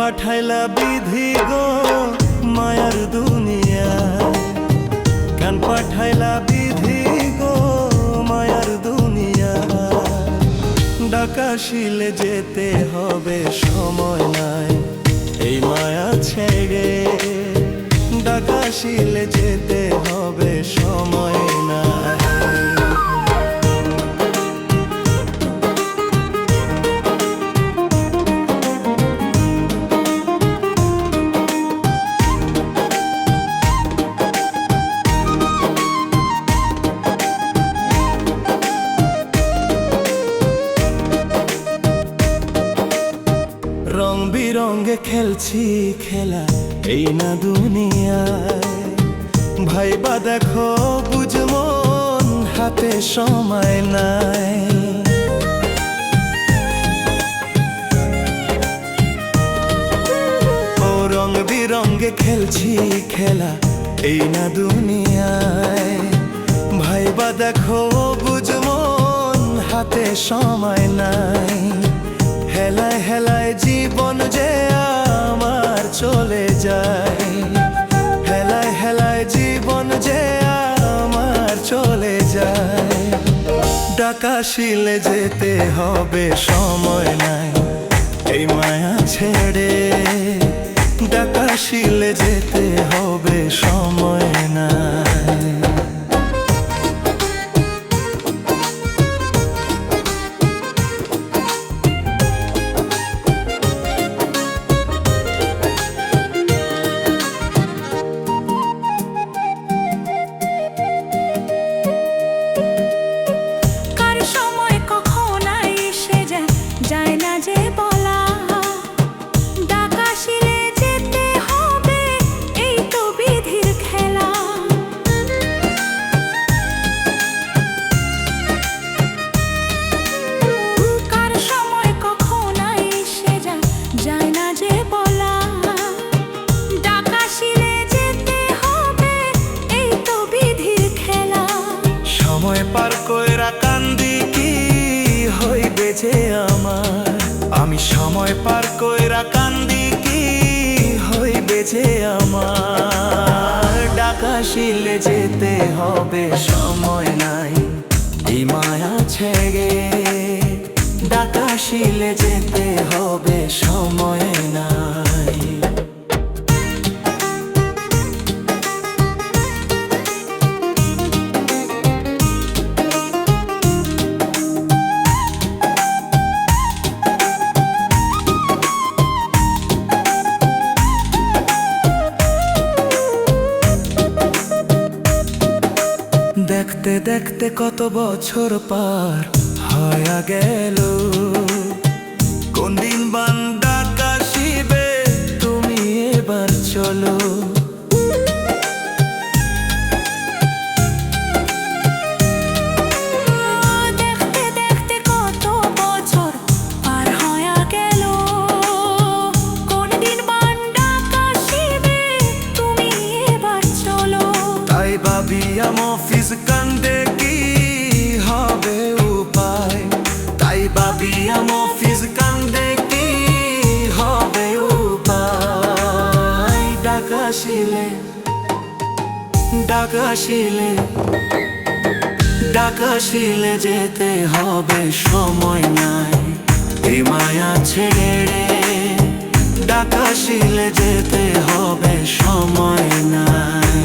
পাঠাইলা বিধি গো মায়ার দুনিয়ায়, কেন পাঠাইলা বিধি গো মায়ার দুনিয়ায়। ডাকাশিলে যেতে হবে সময় নাই এই মায়া ছেড়ে, ডাকাশিলে যেতে হবে সময় নাই। রং বিরঙ্গে খেলছি খেলা এই না দুনিয়ায়, ভাইবা দেখো বুঝ মন হাতে সময় নাই। ও রং বিরঙ্গে খেলছি খেলা এই না দুনিয়ায়, ভাইবা দেখো বুঝ মন হাতে সময় নাই। হেলায় হেলায় জীবন যে আমার চলে যায়, হেলায় হেলায় জীবন যে আমার চলে যায়। ডাকাশিলে যেতে হবে সময় নাই এই মায়া ছেড়ে, ডাকাশিলে যেতে হবে সময় নাই। সময় পার কইরা কান্দি কি হইবে যে আমার, আমি সময় পার কইরা কান্দি কি হইবে যে আমার। ডাকাশিলে যেতে হবে সময় নাই এই মায়া ছেড়ে, ডাকাশিলে যেতে হবে সময় নাই। দেখতে দেখতে কত বছর পার হয়ে গেল, কোন দিন বান ডাকাশিবে তুমি এবার চলো। দেখতে দেখতে কত বছর পার হয়ে গেল, কোন দিন বান ডাকাশিবে তুমি এবার চলো। তাই ভাবি মফিজ কান্দে কি হবে উপায়, তাই ভাবি মফিজ কান্দে কি হবে উপায়। ডাকাশিলে ডাকাশিলে ডাকাশিলে যেতে হবে সময় নাই এই মায়া ছেড়ে, ডাকাশিলে যেতে হবে সময় নাই।